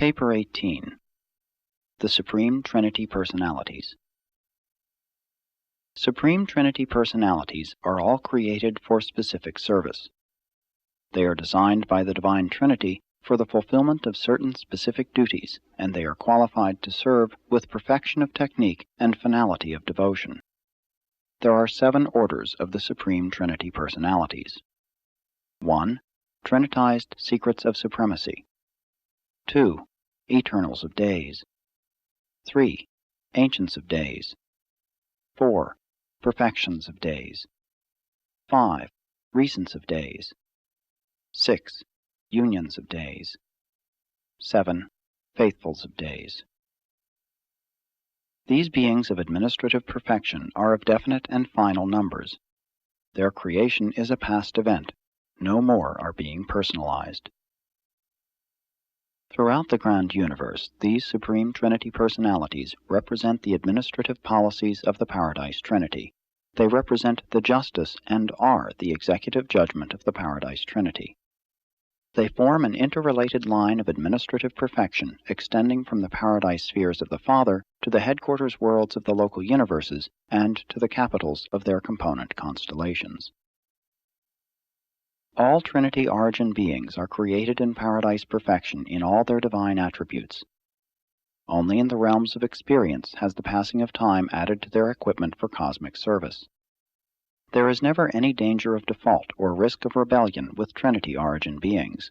Paper 18. The Supreme Trinity Personalities. Supreme Trinity personalities are all created for specific service. They are designed by the Divine Trinity for the fulfillment of certain specific duties, and they are qualified to serve with perfection of technique and finality of devotion. There are 7 orders of the Supreme Trinity personalities. 1. Trinitized Secrets of Supremacy. 2. Eternals of Days. 3. Ancients of Days. 4. Perfections of Days. 5. Recents of Days. 6. Unions of Days. 7. Faithfuls of Days. These beings of administrative perfection are of definite and final numbers. Their creation is a past event. No more are being personalized. Throughout the grand universe, these Supreme Trinity personalities represent the administrative policies of the Paradise Trinity. They represent the justice and are the executive judgment of the Paradise Trinity. They form an interrelated line of administrative perfection extending from the Paradise spheres of the Father to the headquarters worlds of the local universes and to the capitals of their component constellations. All Trinity origin beings are created in Paradise perfection in all their divine attributes. Only in the realms of experience has the passing of time added to their equipment for cosmic service. There is never any danger of default or risk of rebellion with Trinity origin beings.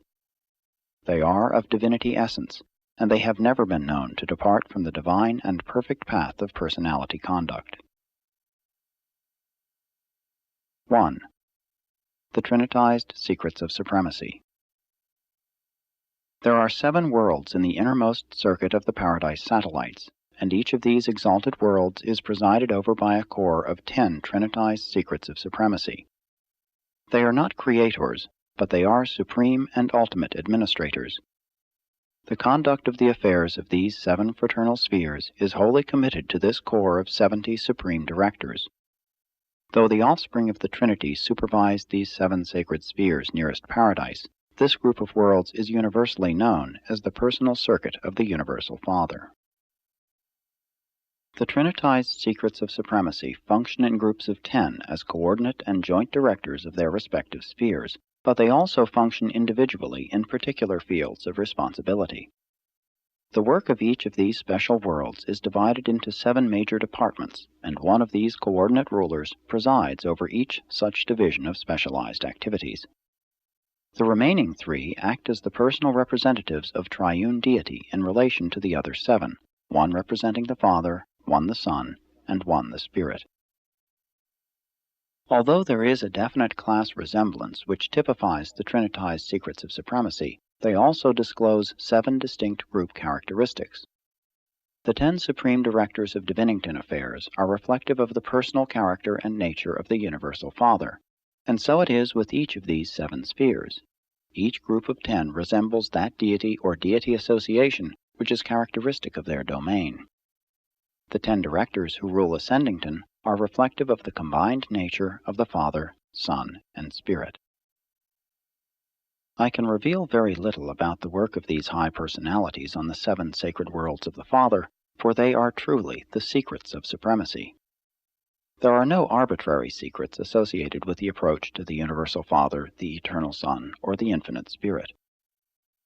They are of divinity essence, and they have never been known to depart from the divine and perfect path of personality conduct. 1. The Trinitized Secrets of Supremacy. There are 7 worlds in the innermost circuit of the Paradise satellites, and each of these exalted worlds is presided over by a core of 10 Trinitized Secrets of Supremacy. They are not creators, but they are supreme and ultimate administrators. The conduct of the affairs of these 7 fraternal spheres is wholly committed to this core of 70 supreme directors. Though the offspring of the Trinity supervise these 7 sacred spheres nearest Paradise, this group of worlds is universally known as the personal circuit of the Universal Father. The Trinitized Secrets of Supremacy function in groups of 10 as coordinate and joint directors of their respective spheres, but they also function individually in particular fields of responsibility. The work of each of these special worlds is divided into 7 major departments, and one of these coordinate rulers presides over each such division of specialized activities. The remaining 3 act as the personal representatives of triune deity in relation to the other 7, one representing the Father, one the Son, and one the Spirit. Although there is a definite class resemblance which typifies the Trinitized Secrets of Supremacy, they also disclose 7 distinct group characteristics. The 10 Supreme Directors of Divinington affairs are reflective of the personal character and nature of the Universal Father, and so it is with each of these 7 spheres. Each group of 10 resembles that deity or deity association which is characteristic of their domain. The 10 Directors who rule Ascendington are reflective of the combined nature of the Father, Son, and Spirit. I can reveal very little about the work of these high personalities on the 7 sacred worlds of the Father, for they are truly the secrets of supremacy. There are no arbitrary secrets associated with the approach to the Universal Father, the Eternal Son, or the Infinite Spirit.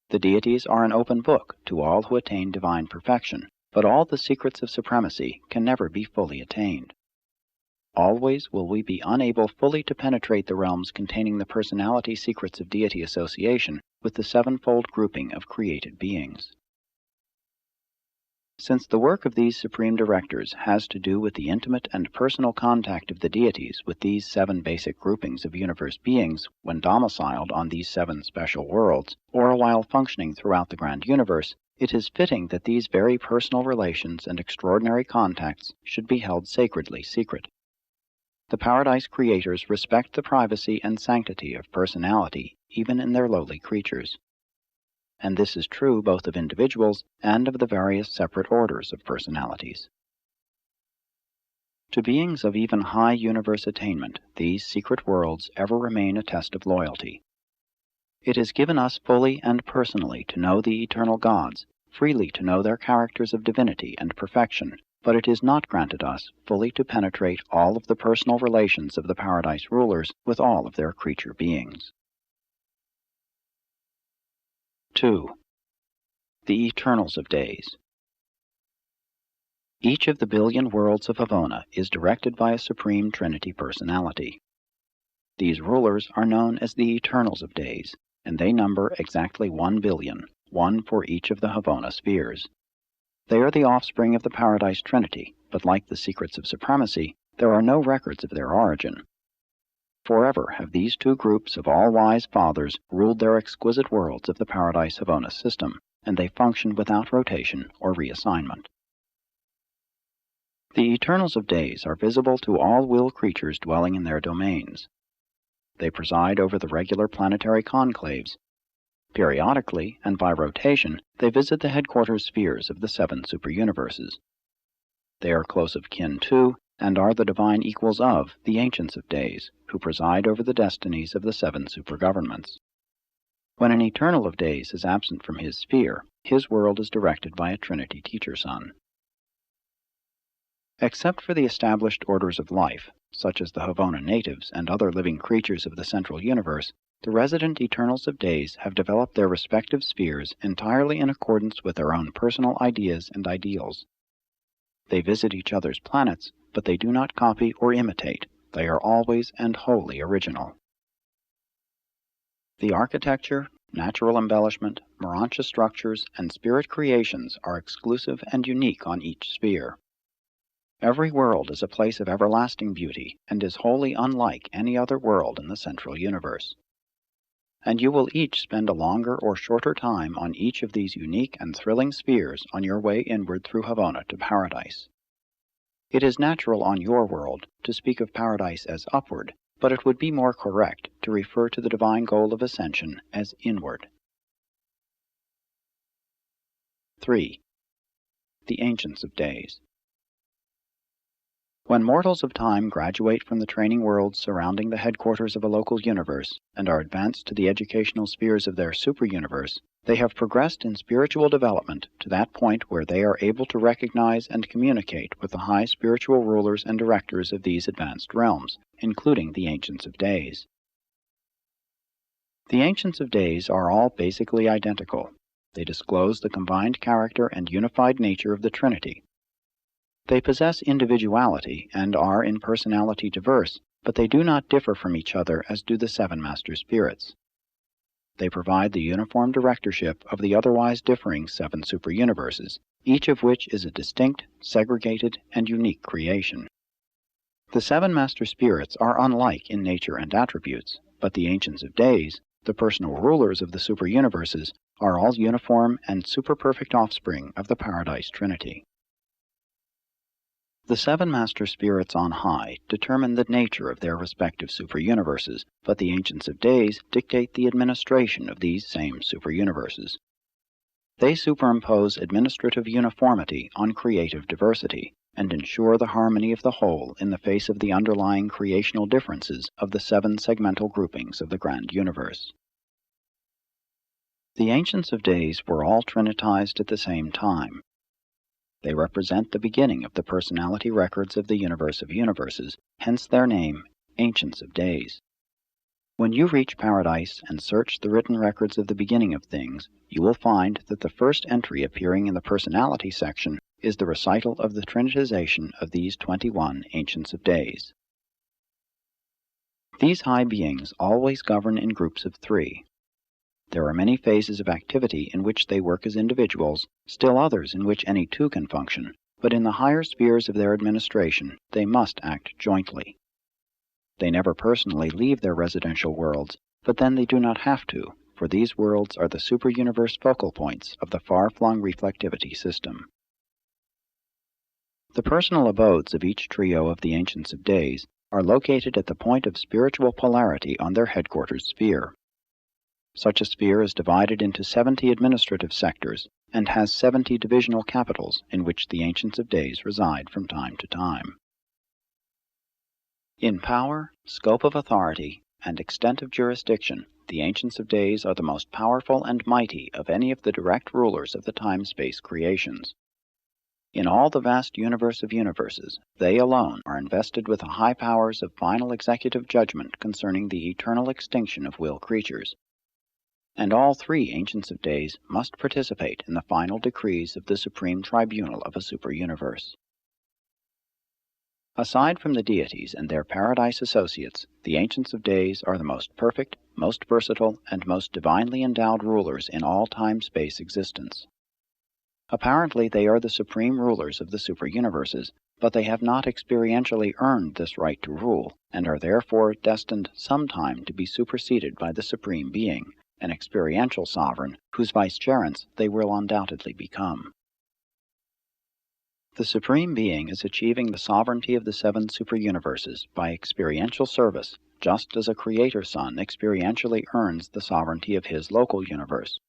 The deities are an open book to all who attain divine perfection, but all the secrets of supremacy can never be fully attained. Always will we be unable fully to penetrate the realms containing the personality secrets of deity association with the 7-fold grouping of created beings. Since the work of these Supreme Directors has to do with the intimate and personal contact of the deities with these 7 basic groupings of universe beings when domiciled on these 7 special worlds, or while functioning throughout the grand universe, it is fitting that these very personal relations and extraordinary contacts should be held sacredly secret. The Paradise creators respect the privacy and sanctity of personality even in their lowly creatures. And this is true both of individuals and of the various separate orders of personalities. To beings of even high universe attainment, these secret worlds ever remain a test of loyalty. It is given us fully and personally to know the eternal gods, freely to know their characters of divinity and perfection, but it is not granted us fully to penetrate all of the personal relations of the Paradise rulers with all of their creature beings. 2. The Eternals of Days. Each of the billion worlds of Havona is directed by a Supreme Trinity personality. These rulers are known as the Eternals of Days, and they number exactly 1 billion, one for each of the Havona spheres. They are the offspring of the Paradise Trinity, but like the secrets of supremacy, there are no records of their origin. Forever have these two groups of all-wise fathers ruled their exquisite worlds of the Paradise Havona system, and they function without rotation or reassignment. The Eternals of Days are visible to all will creatures dwelling in their domains. They preside over the regular planetary conclaves. Periodically, and by rotation, they visit the headquarters spheres of the 7 superuniverses. They are close of kin to, and are the divine equals of, the Ancients of Days, who preside over the destinies of the 7 supergovernments. When an Eternal of Days is absent from his sphere, his world is directed by a Trinity teacher son. Except for the established orders of life, such as the Havona natives and other living creatures of the central universe, the resident Eternals of Days have developed their respective spheres entirely in accordance with their own personal ideas and ideals. They visit each other's planets, but they do not copy or imitate. They are always and wholly original. The architecture, natural embellishment, Morontia structures, and spirit creations are exclusive and unique on each sphere. Every world is a place of everlasting beauty, and is wholly unlike any other world in the central universe. And you will each spend a longer or shorter time on each of these unique and thrilling spheres on your way inward through Havona to Paradise. It is natural on your world to speak of Paradise as upward, but it would be more correct to refer to the divine goal of ascension as inward. 3. The Ancients of Days. When mortals of time graduate from the training worlds surrounding the headquarters of a local universe and are advanced to the educational spheres of their superuniverse, they have progressed in spiritual development to that point where they are able to recognize and communicate with the high spiritual rulers and directors of these advanced realms, including the Ancients of Days. The Ancients of Days are all basically identical. They disclose the combined character and unified nature of the Trinity. They possess individuality and are in personality diverse, but they do not differ from each other as do the 7 Master Spirits. They provide the uniform directorship of the otherwise differing 7 superuniverses, each of which is a distinct, segregated, and unique creation. The 7 Master Spirits are unlike in nature and attributes, but the Ancients of Days, the personal rulers of the superuniverses, are all uniform and super-perfect offspring of the Paradise Trinity. The 7 Master Spirits on high determine the nature of their respective superuniverses, but the Ancients of Days dictate the administration of these same superuniverses. They superimpose administrative uniformity on creative diversity, and ensure the harmony of the whole in the face of the underlying creational differences of the 7 segmental groupings of the grand universe. The Ancients of Days were all trinitized at the same time. They represent the beginning of the personality records of the universe of universes, hence their name, Ancients of Days. When you reach Paradise and search the written records of the beginning of things, you will find that the first entry appearing in the personality section is the recital of the trinitization of these 21 Ancients of Days. These high beings always govern in groups of 3. There are many phases of activity in which they work as individuals, still others in which any 2 can function, but in the higher spheres of their administration they must act jointly. They never personally leave their residential worlds, but then they do not have to, for these worlds are the superuniverse focal points of the far-flung reflectivity system. The personal abodes of each trio of the Ancients of Days are located at the point of spiritual polarity on their headquarters sphere. Such a sphere is divided into 70 administrative sectors and has 70 divisional capitals in which the Ancients of Days reside from time to time. In power, scope of authority, and extent of jurisdiction, the Ancients of Days are the most powerful and mighty of any of the direct rulers of the time-space creations. In all the vast universe of universes, they alone are invested with the high powers of final executive judgment concerning the eternal extinction of will creatures. And all three Ancients of Days must participate in the final decrees of the Supreme Tribunal of a super-universe. Aside from the deities and their paradise associates, the Ancients of Days are the most perfect, most versatile, and most divinely endowed rulers in all time-space existence. Apparently they are the supreme rulers of the super-universes, but they have not experientially earned this right to rule, and are therefore destined sometime to be superseded by the Supreme Being, an experiential sovereign whose vicegerents they will undoubtedly become. The Supreme Being is achieving the sovereignty of the seven super-universes by experiential service, just as a Creator Son experientially earns the sovereignty of his local universe.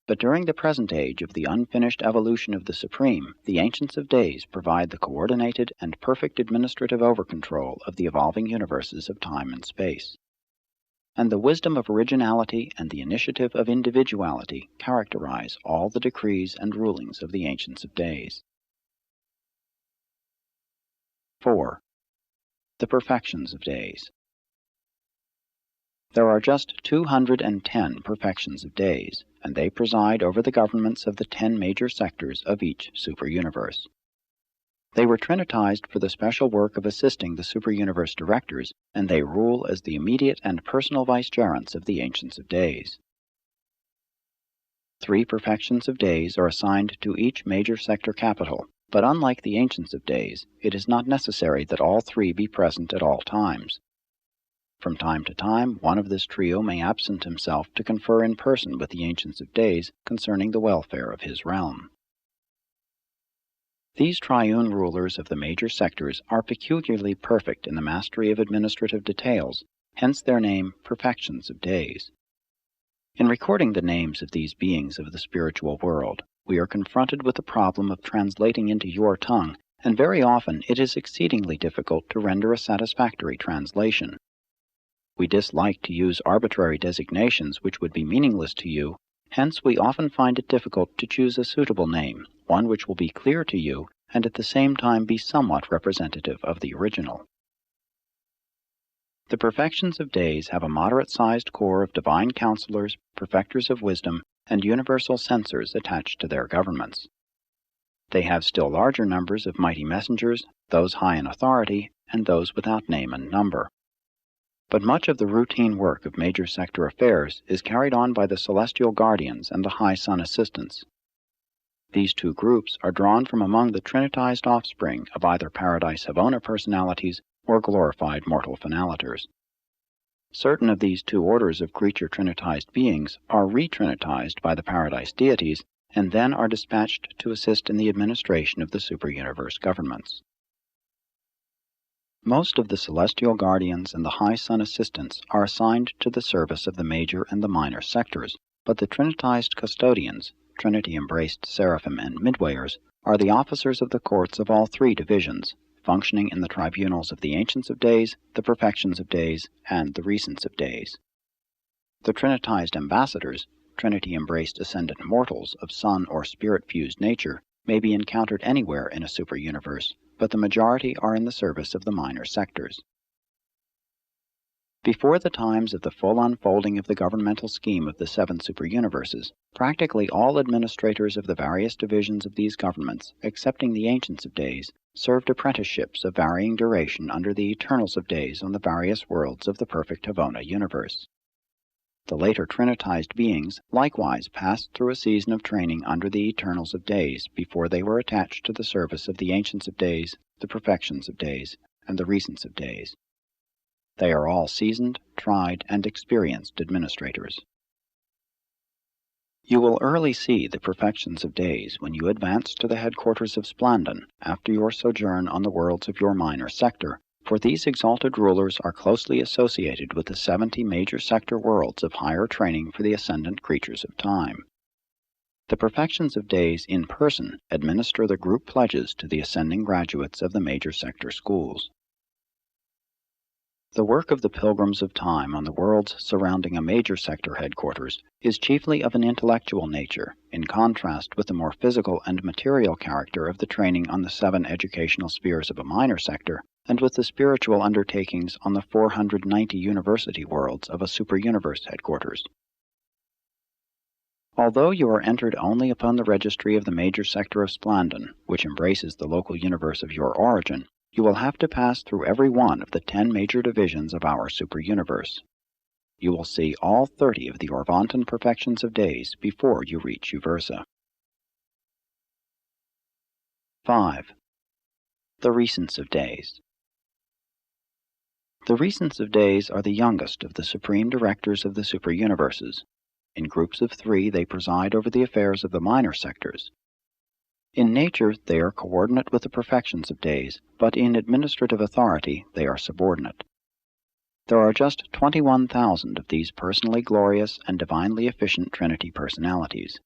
But during the present age of the unfinished evolution of the Supreme, the Ancients of Days provide the coordinated and perfect administrative overcontrol of the evolving universes of time and space. And the wisdom of originality and the initiative of individuality characterize all the decrees and rulings of the Ancients of Days. 4. The Perfections of Days. There are just 210 perfections of days, and they preside over the governments of the 10 major sectors of each super-universe. They were trinitized for the special work of assisting the super-universe directors, and they rule as the immediate and personal vicegerents of the Ancients of Days. 3 perfections of days are assigned to each major sector capital, but unlike the Ancients of Days, it is not necessary that all 3 be present at all times. From time to time, one of this trio may absent himself to confer in person with the Ancients of Days concerning the welfare of his realm. These triune rulers of the major sectors are peculiarly perfect in the mastery of administrative details, hence their name Perfections of Days. In recording the names of these beings of the spiritual world, we are confronted with the problem of translating into your tongue, and very often it is exceedingly difficult to render a satisfactory translation. We dislike to use arbitrary designations which would be meaningless to you, hence we often find it difficult to choose a suitable name, one which will be clear to you and at the same time be somewhat representative of the original. The Perfections of Days have a moderate-sized corps of divine counselors, perfecters of wisdom, and universal censors attached to their governments. They have still larger numbers of mighty messengers, those high in authority, and those without name and number. But much of the routine work of major sector affairs is carried on by the celestial guardians and the high sun assistants. These two groups are drawn from among the trinitized offspring of either Paradise Havona personalities or glorified mortal finaliters. Certain of these two orders of creature trinitized beings are re-trinitized by the Paradise deities and then are dispatched to assist in the administration of the super-universe governments. Most of the celestial guardians and the high sun assistants are assigned to the service of the major and the minor sectors, but the trinitized custodians, Trinity-embraced seraphim and midwayers, are the officers of the courts of all 3 divisions, functioning in the tribunals of the Ancients of Days, the Perfections of Days, and the Recents of Days. The trinitized ambassadors, Trinity-embraced ascendant mortals of sun or spirit-fused nature, may be encountered anywhere in a super-universe, but the majority are in the service of the minor sectors. Before the times of the full unfolding of the governmental scheme of the 7 super-universes, practically all administrators of the various divisions of these governments, excepting the Ancients of Days, served apprenticeships of varying duration under the Eternals of Days on the various worlds of the perfect Havona universe. The later trinitized beings likewise passed through a season of training under the Eternals of Days before they were attached to the service of the Ancients of Days, the Perfections of Days, and the Recents of Days. They are all seasoned, tried, and experienced administrators. You will early see the Perfections of Days when you advance to the headquarters of Splandon after your sojourn on the worlds of your minor sector, for these exalted rulers are closely associated with the 70 major sector worlds of higher training for the ascendant creatures of time. The Perfections of Days in person administer the group pledges to the ascending graduates of the major sector schools. The work of the pilgrims of time on the worlds surrounding a major sector headquarters is chiefly of an intellectual nature, in contrast with the more physical and material character of the training on the 7 educational spheres of a minor sector, and with the spiritual undertakings on the 490 university worlds of a super-universe headquarters. Although you are entered only upon the registry of the major sector of Splandon, which embraces the local universe of your origin, you will have to pass through every one of the 10 major divisions of our super-universe. You will see all 30 of the Orvantan perfections of days before you reach Uversa. 5. The Recents of Days. The Recents of Days are the youngest of the supreme directors of the super-universes. In groups of 3 they preside over the affairs of the minor sectors. In nature they are coordinate with the perfections of days, but in administrative authority they are subordinate. There are just 21,000 of these personally glorious and divinely efficient Trinity personalities.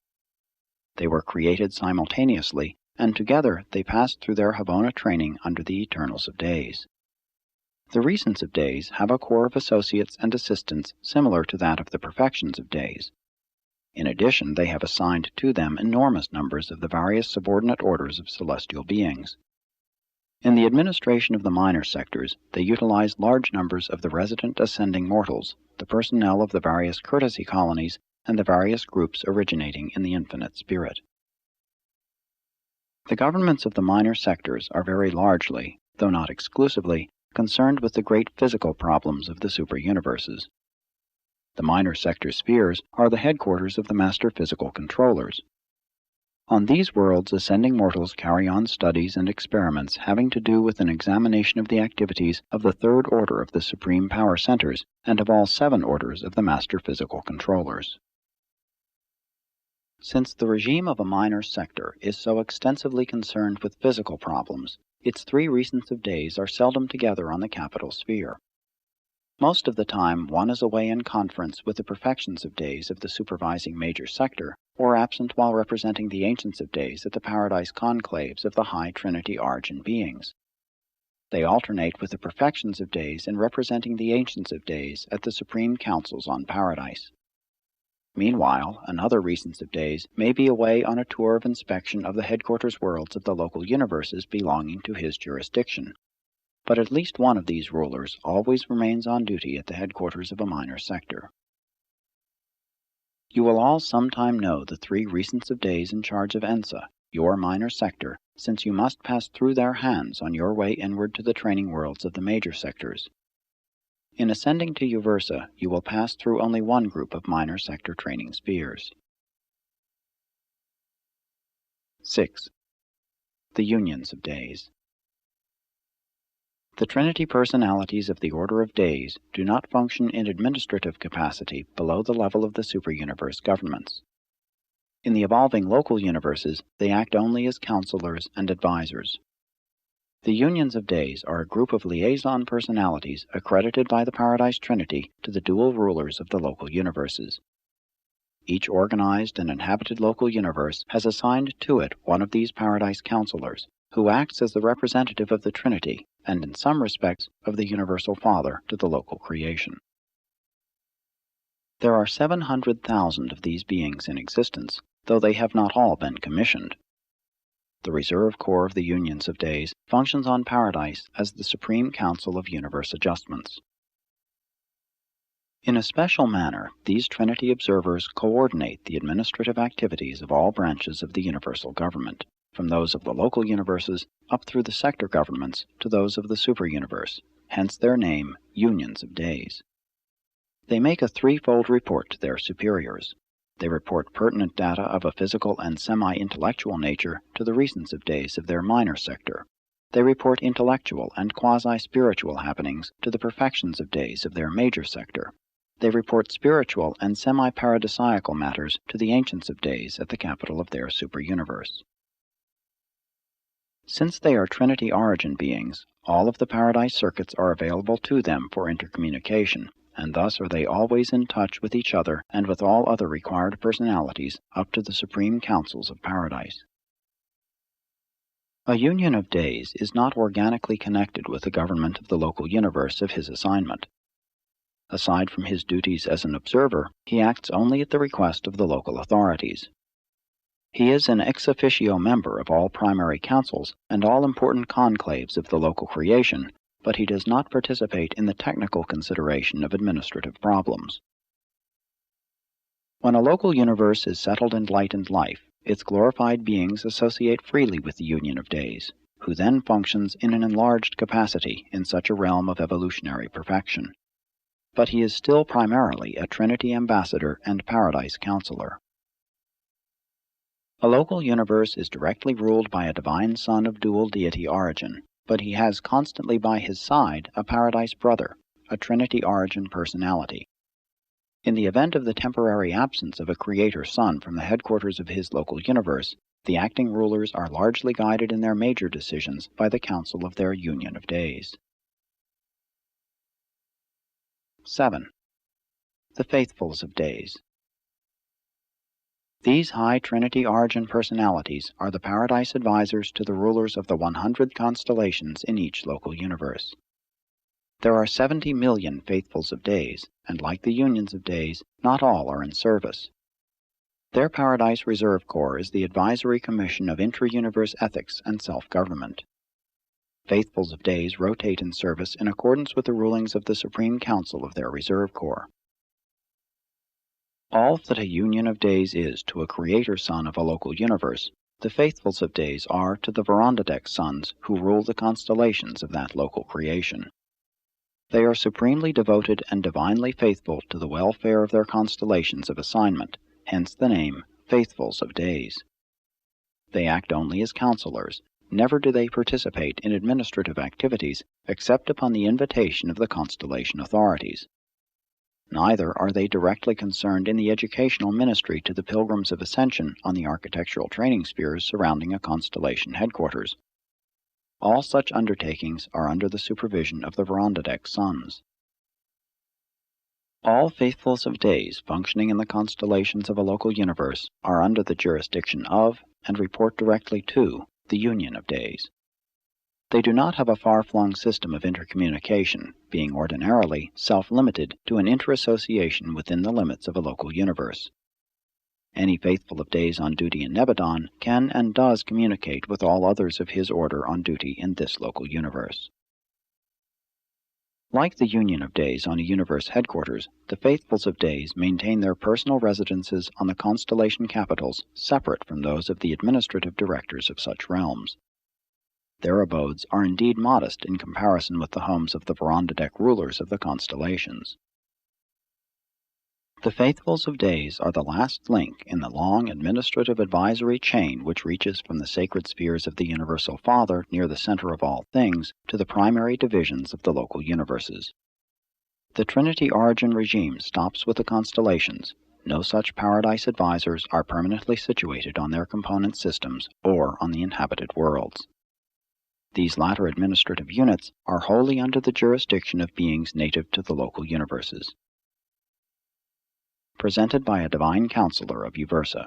They were created simultaneously, and together they passed through their Havona training under the Eternals of Days. The Recents of Days have a corps of associates and assistants similar to that of the perfections of days. In addition, they have assigned to them enormous numbers of the various subordinate orders of celestial beings. In the administration of the minor sectors, they utilize large numbers of the resident ascending mortals, the personnel of the various courtesy colonies, and the various groups originating in the infinite spirit. The governments of the minor sectors are very largely, though not exclusively, concerned with the great physical problems of the super-universes. The minor sector spheres are the headquarters of the master physical controllers. On these worlds, ascending mortals carry on studies and experiments having to do with an examination of the activities of the 3rd order of the supreme power centers and of all 7 orders of the master physical controllers. Since the regime of a minor sector is so extensively concerned with physical problems, its 3 Recents of Days are seldom together on the capital sphere. Most of the time one is away in conference with the perfections of days of the supervising major sector, or absent while representing the Ancients of Days at the Paradise conclaves of the High Trinity Origin beings. They alternate with the perfections of days in representing the Ancients of Days at the Supreme Councils on Paradise. Meanwhile, another Recents of Days may be away on a tour of inspection of the headquarters worlds of the local universes belonging to his jurisdiction. But at least one of these rulers always remains on duty at the headquarters of a minor sector. You will all sometime know the 3 Recents of Days in charge of Ensa, your minor sector, since you must pass through their hands on your way inward to the training worlds of the major sectors. In ascending to Uversa, you will pass through only one group of minor sector training spheres. 6. The Unions of Days. The Trinity personalities of the Order of Days do not function in administrative capacity below the level of the super-universe governments. In the evolving local universes, they act only as counselors and advisors. The Unions of Days are a group of liaison personalities accredited by the Paradise Trinity to the dual rulers of the local universes. Each organized and inhabited local universe has assigned to it one of these Paradise counselors, who acts as the representative of the Trinity, and in some respects of the Universal Father to the local creation. There are 700,000 of these beings in existence, though they have not all been commissioned. The reserve corps of the Unions of Days functions on Paradise as the Supreme Council of Universe Adjustments. In a special manner, these Trinity observers coordinate the administrative activities of all branches of the universal government, from those of the local universes up through the sector governments to those of the super-universe, hence their name, Unions of Days. They make a 3-fold report to their superiors. They report pertinent data of a physical and semi-intellectual nature to the Recents of Days of their minor sector. They report intellectual and quasi-spiritual happenings to the perfections of days of their major sector. They report spiritual and semi-paradisiacal matters to the Ancients of Days at the capital of their super-universe. Since they are Trinity origin beings, all of the Paradise circuits are available to them for intercommunication, and thus are they always in touch with each other and with all other required personalities up to the Supreme Councils of Paradise. A union of days is not organically connected with the government of the local universe of his assignment. Aside from his duties as an observer, he acts only at the request of the local authorities. He is an ex officio member of all primary councils and all important conclaves of the local creation, but he does not participate in the technical consideration of administrative problems. When a local universe is settled in light and life, its glorified beings associate freely with the union of days, who then functions in an enlarged capacity in such a realm of evolutionary perfection. But he is still primarily a Trinity ambassador and paradise counselor. A local universe is directly ruled by a divine son of dual deity origin, but he has constantly by his side a paradise brother, a Trinity origin personality. In the event of the temporary absence of a creator son from the headquarters of his local universe, the acting rulers are largely guided in their major decisions by the council of their union of days. 7. The Faithfuls of Days. These high Trinity origin personalities are the paradise advisors to the rulers of the 100 constellations in each local universe. There are 70 million Faithfuls of Days, and like the unions of days, not all are in service. Their Paradise Reserve Corps is the advisory commission of intra-universe ethics and self-government. Faithfuls of Days rotate in service in accordance with the rulings of the Supreme Council of their Reserve Corps. All that a union of days is to a creator son of a local universe, the Faithfuls of Days are to the Verondadek sons who rule the constellations of that local creation. They are supremely devoted and divinely faithful to the welfare of their constellations of assignment, hence the name Faithfuls of Days. They act only as counselors. Never do they participate in administrative activities except upon the invitation of the constellation authorities. Neither are they directly concerned in the educational ministry to the pilgrims of ascension on the architectural training spheres surrounding a constellation headquarters. All such undertakings are under the supervision of the Verondadek sons. All Faithfuls of Days functioning in the constellations of a local universe are under the jurisdiction of, and report directly to, the Union of Days. They do not have a far-flung system of intercommunication, being ordinarily self-limited to an inter-association within the limits of a local universe. Any Faithful of Days on duty in Nebadon can and does communicate with all others of his order on duty in this local universe. Like the Union of Days on a universe headquarters, the Faithfuls of Days maintain their personal residences on the constellation capitals separate from those of the administrative directors of such realms. Their abodes are indeed modest in comparison with the homes of the Verondadek rulers of the constellations. The Faithfuls of Days are the last link in the long administrative advisory chain which reaches from the sacred spheres of the Universal Father near the center of all things to the primary divisions of the local universes. The Trinity origin regime stops with the constellations. No such paradise advisors are permanently situated on their component systems or on the inhabited worlds. These latter administrative units are wholly under the jurisdiction of beings native to the local universes. Presented by a divine counselor of Uversa.